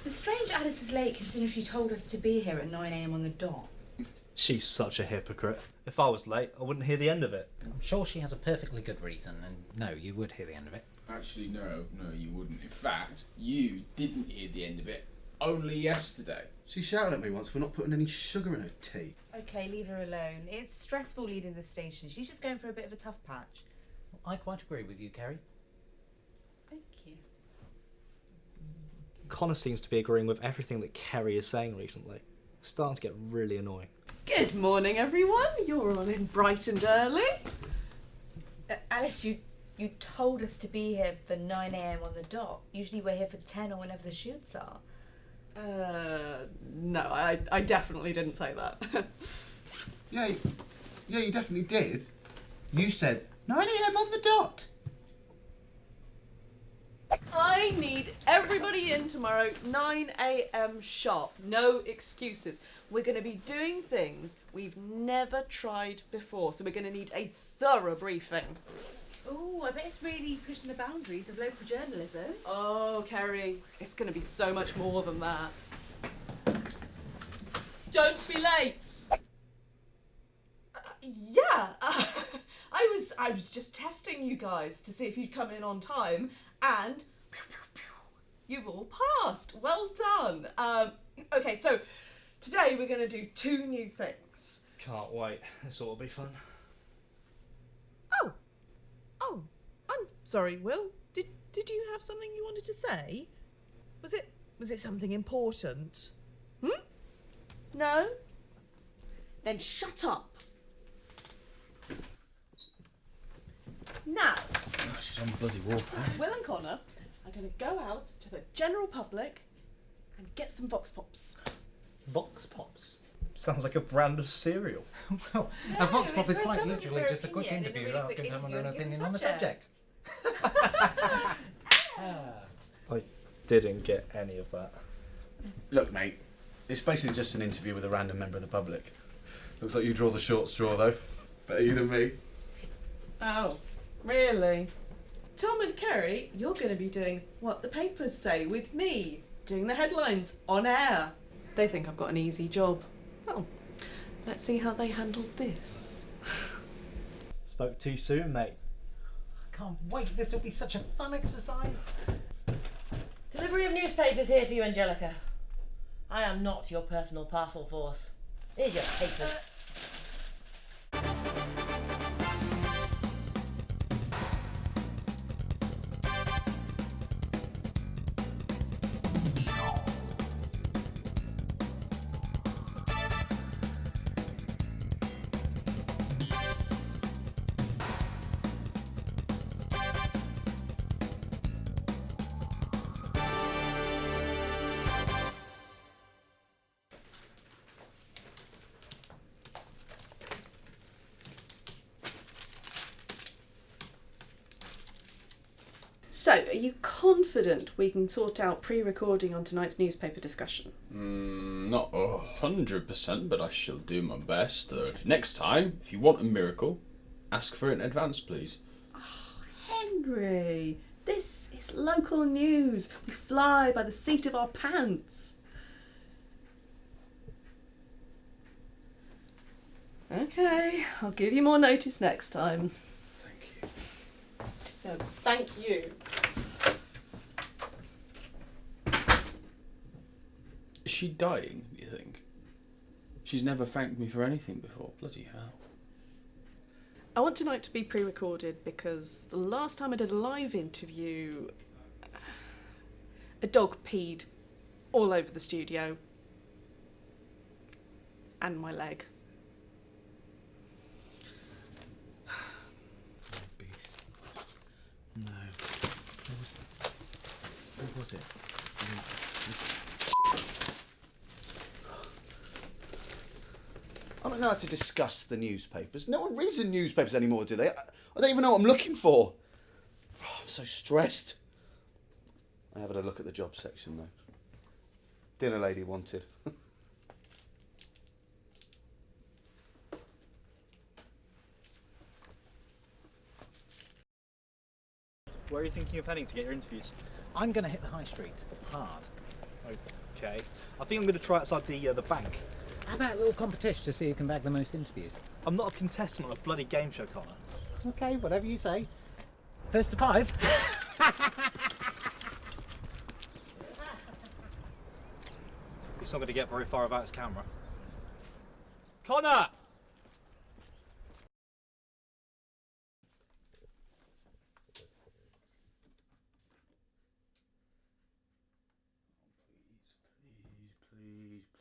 It's strange Alice is late considering she told us to be here at 9 AM on the dot. She's such a hypocrite. If I was late, I wouldn't hear the end of it. I'm sure she has a perfectly good reason, and no, you would hear the end of it. Actually, no, you wouldn't. In fact, you didn't hear the end of it only yesterday. She shouted at me once for not putting any sugar in her tea. Okay, leave her alone. It's stressful leading the station. She's just going for a bit of a tough patch. I quite agree with you, Kerry. Thank you. Connor seems to be agreeing with everything that Kerry is saying recently. It's starting to get really annoying. Good morning, everyone. You're all in bright and early. Alice, you told us to be here for 9 AM on the dot. Usually we're here for 10 or whenever the shoots are. No, I definitely didn't say that. Yeah, you definitely did. You said 9 AM on the dot. I need everybody in tomorrow, 9 AM sharp. No excuses. We're going to be doing things we've never tried before, so we're going to need a thorough briefing. Ooh, I bet it's really pushing the boundaries of local journalism. Oh, Kerry, it's going to be so much more than that. Don't be late. Yeah, I was just testing you guys to see if you'd come in on time, and you've all passed. Well done. Okay, so today we're going to do 2 new things. Can't wait. This ought to be fun. Oh, I'm sorry, Will. Did you have something you wanted to say? Was it something important? No? Then shut up. Now, Oh, she's on bloody water. Will and Connor are going to go out to the general public and get some voxpops. Voxpops? Sounds like a brand of cereal. Well, No, a vox pop it's is for quite someone literally with just a quick opinion, and a interview really asking quick someone interview an on a opinion given on the subject. subject. I didn't get any of that. Look, mate, it's basically just an interview with a random member of the public. Looks like you draw the short straw, though. Better you than me. Oh, really? Tom and Kerry, you're going to be doing what the papers say with me, doing the headlines on air. They think I've got an easy job. Well, let's see how they handle this. Spoke too soon, mate. I can't wait, this will be such a fun exercise. Delivery of newspapers here for you, Angelica. I am not your personal parcel force. Here's your papers. So, are you confident we can sort out pre-recording on tonight's newspaper discussion? Not 100%, but I shall do my best. Next time, if you want a miracle, ask for it in advance, please. Henry, this is local news. We fly by the seat of our pants. Okay, I'll give you more notice next time. Thank you. No, thank you. Is she dying, do you think? She's never thanked me for anything before. Bloody hell. I want tonight to be pre-recorded because the last time I did a live interview, a dog peed all over the studio and my leg. Beast. No. What was it? I don't know how to discuss the newspapers. No one reads the newspapers anymore, do they? I don't even know what I'm looking for. Oh, I'm so stressed. I haven't had a look at the job section, though. Dinner lady wanted. Where are you thinking of heading to get your interviews? I'm going to hit the high street hard. Okay. I think I'm going to try outside the bank. How about a little competition to see who can bag the most interviews? I'm not a contestant on a bloody game show, Connor. Okay, whatever you say. First to 5. He's not going to get very far without his camera. Connor!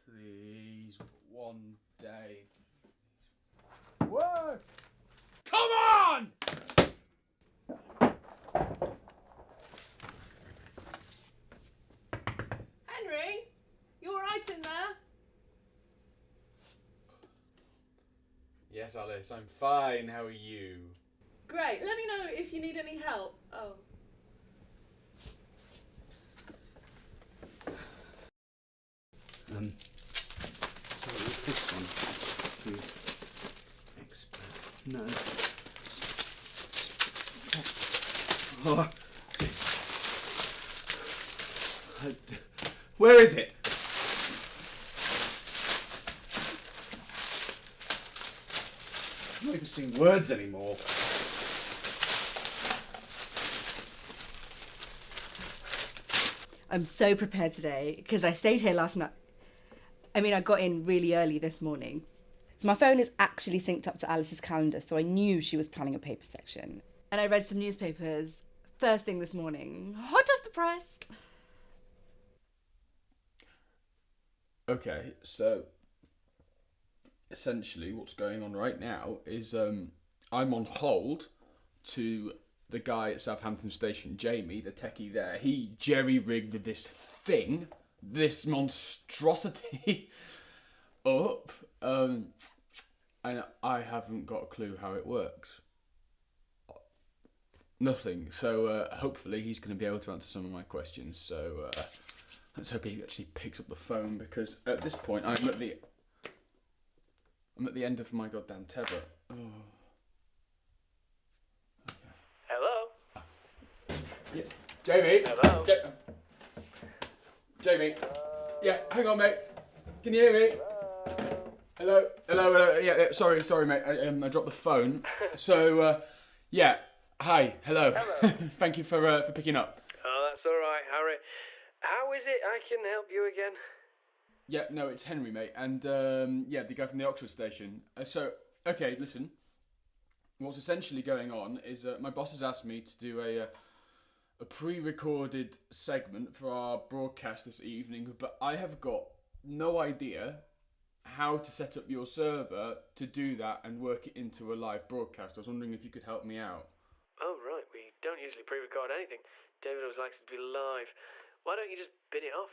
Please, one day. Work! Come on! Henry, you all right in there? Yes, Alice, I'm fine. How are you? Great. Let me know if you need any help. Oh. So what was this one? Expert. No. Oh. Where is it? I'm not even seeing words anymore. I'm so prepared today because I stayed here last night. I mean, I got in really early this morning. So my phone is actually synced up to Alice's calendar, so I knew she was planning a paper section. And I read some newspapers first thing this morning, hot off the press. Okay, so essentially what's going on right now is I'm on hold to the guy at Southampton Station, Jamie, the techie there. He jerry-rigged this thing, this monstrosity up, and I haven't got a clue how it works. Nothing. So hopefully he's going to be able to answer some of my questions. So let's hope he actually picks up the phone, because at this point I'm at the end of my goddamn tether. Oh. Hello? Yeah. Jamie? Hello? Jamie? Yeah, hang on, mate. Can you hear me? Hello? Hello? Yeah, sorry, mate. I dropped the phone. So, yeah. Hi, hello. Hello. Thank you for picking up. Oh, that's all right, Harry. How is it I can help you again? Yeah, no, it's Henry, mate. And, yeah, the guy from the Oxford station. So, okay, listen. What's essentially going on is my boss has asked me to do a pre-recorded segment for our broadcast this evening, but I have got no idea how to set up your server to do that and work it into a live broadcast. I was wondering if you could help me out. Oh, right. We don't usually pre-record anything. David always likes it to be live. Why don't you just bin it off?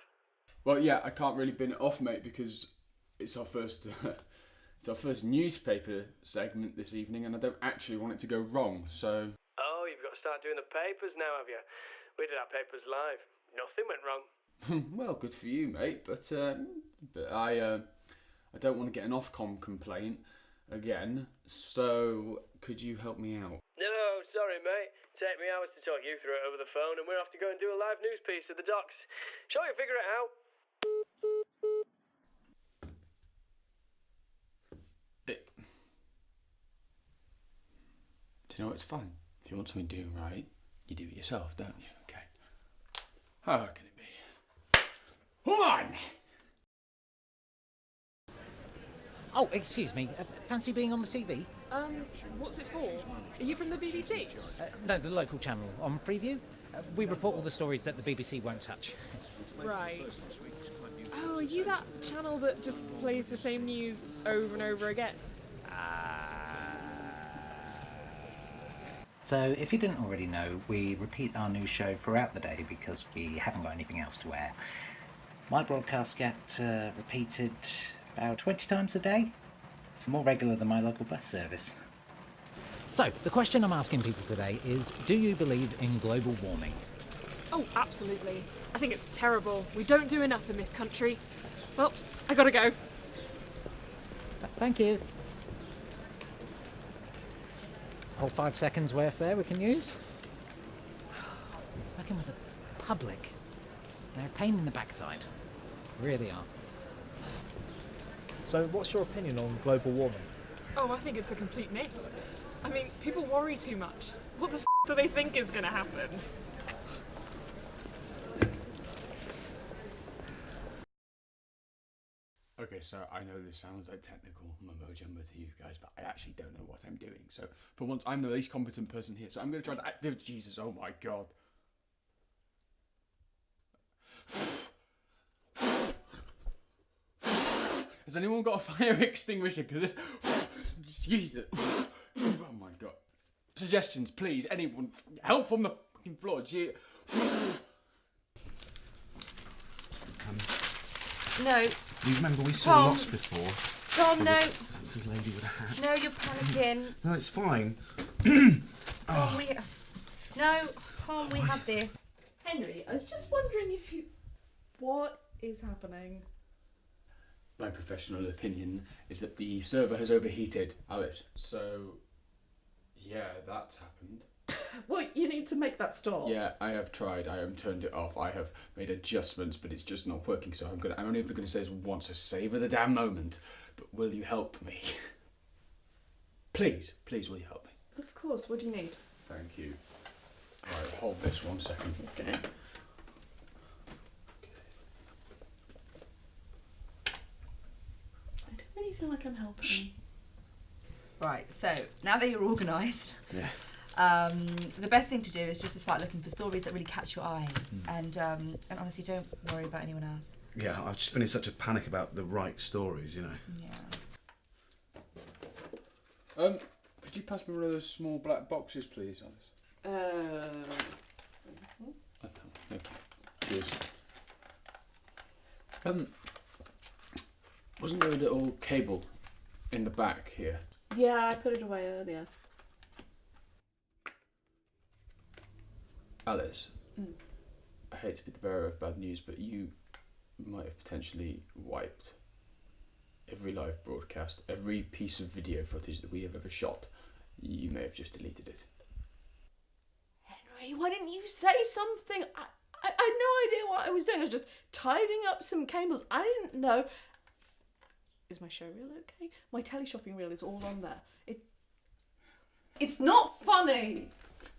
Well, yeah, I can't really bin it off, mate, because it's our first newspaper segment this evening, and I don't actually want it to go wrong, so... Oh, you've got to start doing the papers now, have you? We did our papers live. Nothing went wrong. Well, good for you, mate, but I don't want to get an Ofcom complaint again, so could you help me out? No, sorry, mate. Take me hours to talk you through it over the phone, and we'll have to go and do a live news piece at the docks. Sure, you figure it out. Do you know what? It's fine. If you want something doing right, you do it yourself, don't you? Okay. How hard can it be? Come on! Oh, excuse me. Fancy being on the TV? What's it for? Are you from the BBC? No, the local channel on Freeview. We report all the stories that the BBC won't touch. Right. Oh, are you that channel that just plays the same news over and over again? So, if you didn't already know, we repeat our news show throughout the day because we haven't got anything else to air. My broadcasts get repeated about 20 times a day. It's more regular than my local bus service. So, the question I'm asking people today is, do you believe in global warming? Oh, absolutely. I think it's terrible. We don't do enough in this country. Well, I gotta go. Thank you. Whole 5 seconds worth there we can use. Working with the public. They're a pain in the backside. Really are. So, what's your opinion on global warming? Oh, I think it's a complete myth. I mean, people worry too much. What the f*** do they think is going to happen? Okay, so I know this sounds like technical mumbo jumbo to you guys, but I actually don't know what I'm doing. So for once, I'm the least competent person here. So I'm going to try to Jesus, oh my god. Has anyone got a fire extinguisher? Because this... Jesus. Oh my god. Suggestions, please. Anyone. Help from the fucking floor. No. You remember we saw Tom. lots before? Tom, no. It's a lady with a hat. No, you're panicking. No, it's fine. Tom, No, Tom, we have this. Henry, I was just wondering if you... What is happening? My professional opinion is that the server has overheated, Alice. So, yeah, that's happened. Well, you need to make that stop. Yeah, I have tried. I have turned it off. I have made adjustments, but it's just not working. So I'm only ever going to say this once. So savor the damn moment. But will you help me? Please, will you help me? Of course. What do you need? Thank you. Alright, hold this 1 second. Okay. I don't really feel like I'm helping. Right, so now that you're organised, Yeah. the best thing to do is just to start looking for stories that really catch your eye, and honestly, don't worry about anyone else. Yeah, I've just been in such a panic about the right stories, you know. Yeah. Could you pass me one of those small black boxes, please, Alice? Thank you. Cheers. Wasn't there a little cable in the back here? Yeah, I put it away earlier. Alice, I hate to be the bearer of bad news, but you might have potentially wiped every live broadcast, every piece of video footage that we have ever shot. You may have just deleted it. Henry, why didn't you say something? I had no idea what I was doing. I was just tidying up some cables. I didn't know. Is my show reel okay? My teleshopping reel is all on there. It's not funny.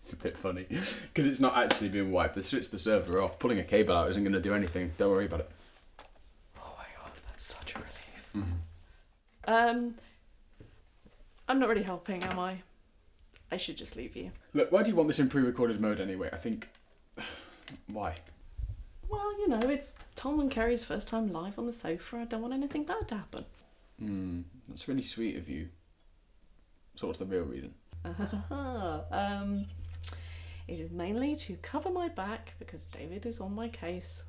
It's a bit funny, because it's not actually being wiped. They switched the server off. Pulling a cable out isn't going to do anything. Don't worry about it. Oh my god, that's such a relief. Mm-hmm. I'm not really helping, am I? I should just leave you. Look, why do you want this in pre-recorded mode anyway? I think... Why? Well, you know, it's Tom and Kerry's first time live on the sofa. I don't want anything bad to happen. That's really sweet of you. So what's the real reason? It is mainly to cover my back because David is on my case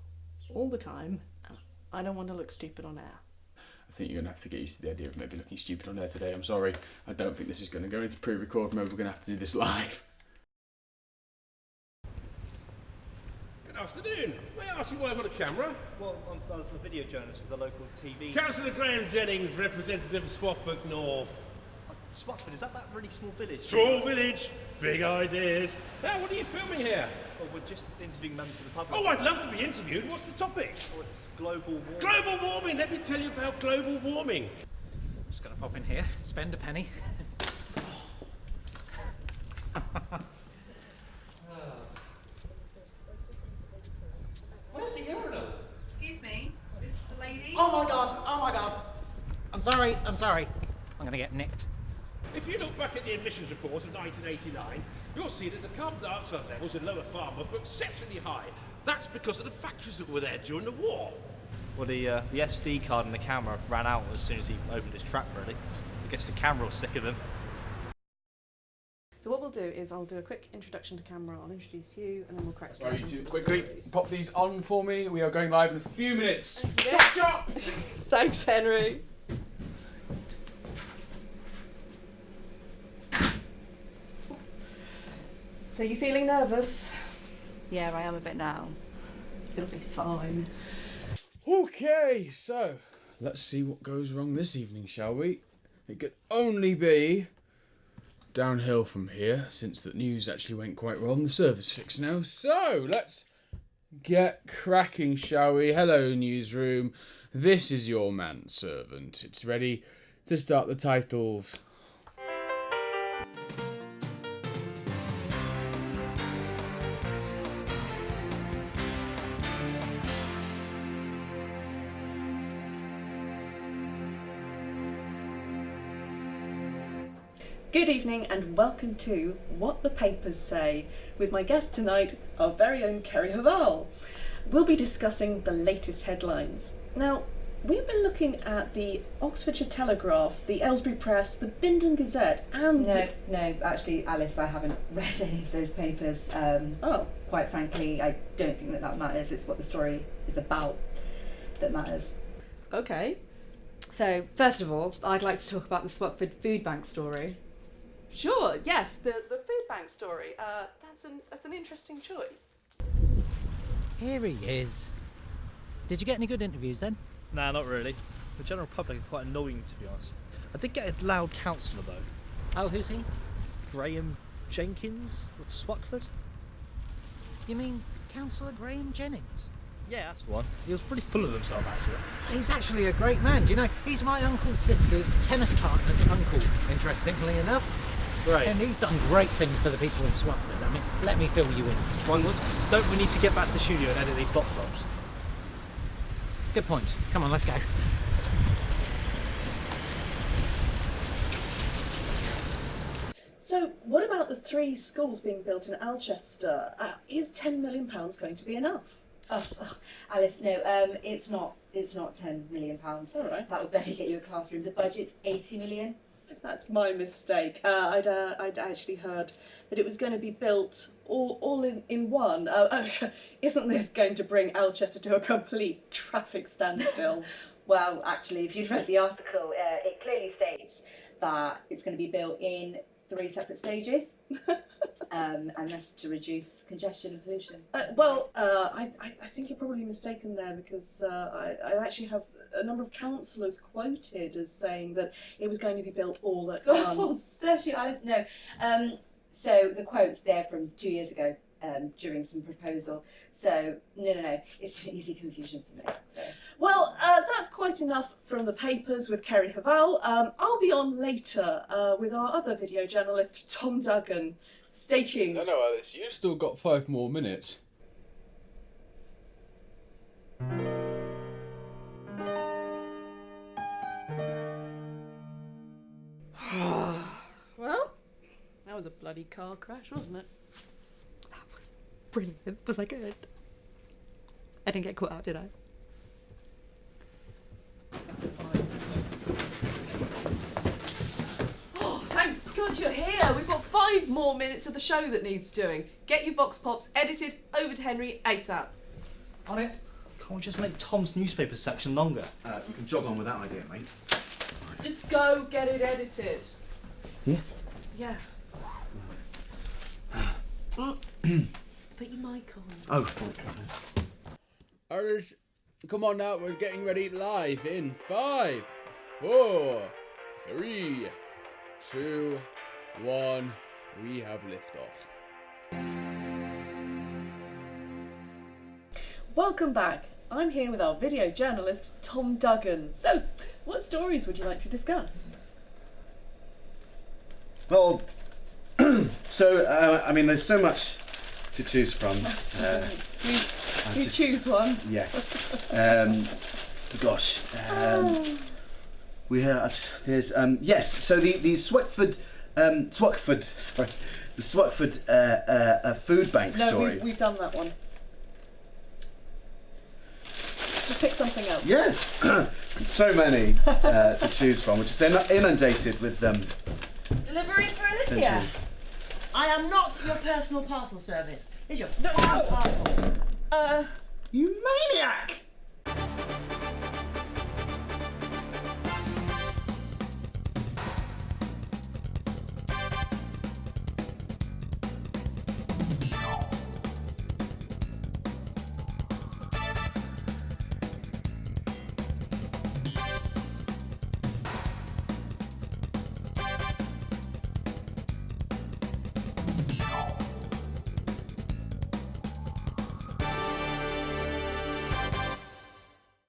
all the time and I don't want to look stupid on air. I think you're going to have to get used to the idea of maybe looking stupid on air today. I'm sorry. I don't think this is going to go into pre-record mode. We're going to have to do this live. Good afternoon. May I ask you why I've got a camera? Well, I'm a video journalist for the local TV. Councillor Graham Jennings, representative of Swafford North. Swafford, is that really small village? Small village, big ideas. Now, what are you filming here? Well, we're just interviewing members of the public. Oh, I'd love to be interviewed. What's the topic? Oh, it's global warming. Global warming. Let me tell you about global warming. Just gonna pop in here, spend a penny. Where's the urinal? Excuse me, is the lady? Oh my god. I'm sorry. I'm gonna get nicked. If you look back at the emissions report of 1989, you'll see that the carbon dioxide levels in Lower Falmouth were exceptionally high. That's because of the factories that were there during the war. Well, the SD card and the camera ran out as soon as he opened his trap, really. I guess the camera was sick of him. So what we'll do is I'll do a quick introduction to camera, I'll introduce you, and then we'll crack straight Right, you into two, the quickly stories. pop these on for me. We are going live in a few minutes. Yeah. Stop! Thanks, Henry. So you feeling nervous? Yeah, I am a bit now. It'll be fine. Okay, so let's see what goes wrong this evening, shall we? It could only be downhill from here, since the news actually went quite well and the server's fixed now. So let's Get cracking, shall we? Hello, newsroom. This is your manservant. It's ready to start the titles. Good evening and welcome to What the Papers Say, with my guest tonight, our very own Kerry Haval. We'll be discussing the latest headlines. Now, we've been looking at the Oxfordshire Telegraph, the Aylesbury Press, the Bindon Gazette and No, actually, Alice, I haven't read any of those papers. Quite frankly, I don't think that matters. It's what the story is about that matters. Okay. So, first of all, I'd like to talk about the Swackford Food Bank story. Sure, yes, the food bank story. That's an interesting choice. Here he is. Did you get any good interviews then? Nah, not really. The general public are quite annoying, to be honest. I did get a loud counsellor, though. Oh, who's he? Graham Jenkins of Swackford. You mean Councillor Graham Jennings? Yeah, that's the one. He was pretty full of himself, actually. He's actually a great man, do you know? He's my uncle's sister's tennis partner's uncle, interestingly enough. Right. And he's done great things for the people of Swackford. I mean, let me fill you in. Well, don't we need to get back to the studio and edit these voxpops? Good point. Come on, let's go. So, what about the 3 schools being built in Alchester? Is £10 million going to be enough? Oh, Alice, no, it's not £10 million. All right. That would barely get you a classroom. The budget's 80 million. That's my mistake. I'd actually heard that it was going to be built all in one. Isn't this going to bring Alchester to a complete traffic standstill? Well, actually, if you'd read the article, it clearly states that it's going to be built in 3 separate stages, and that's to reduce congestion and pollution. I think you're probably mistaken there, because I actually have a number of councillors quoted as saying that it was going to be built all at once. Bless you, Alice. No. So the quote's there from 2 years ago, during some proposal. So no, it's an easy confusion to make. So. Well, that's quite enough from the papers with Kerry Haval. I'll be on later with our other video journalist, Tom Duggan. Stay tuned. No, Alice, you've still got 5 more minutes. Well, that was a bloody car crash, wasn't it? That was brilliant. Was I good? I didn't get caught out, did I? Oh, thank God you're here. We've got 5 more minutes of the show that needs doing. Get your vox pops edited over to Henry ASAP. On it. Can't we just make Tom's newspaper section longer? You can jog on with that idea, mate. Just go get it edited. Yeah? Yeah. Put your mic on. Oh. Alice, come on now, we're getting ready live in 5, 4, 3, 2, 1. We have liftoff. Welcome back. I'm here with our video journalist, Tom Duggan. So, what stories would you like to discuss? Well, I mean, there's so much to choose from. You choose one. Yes. We there's yes. So the Swackford the Swackford food bank story. No, we've done that one. Just pick something else. Yeah. So many to choose from, which is inundated with them. Delivery for Alicia. I am not your personal parcel service. Is your No. parcel? You maniac!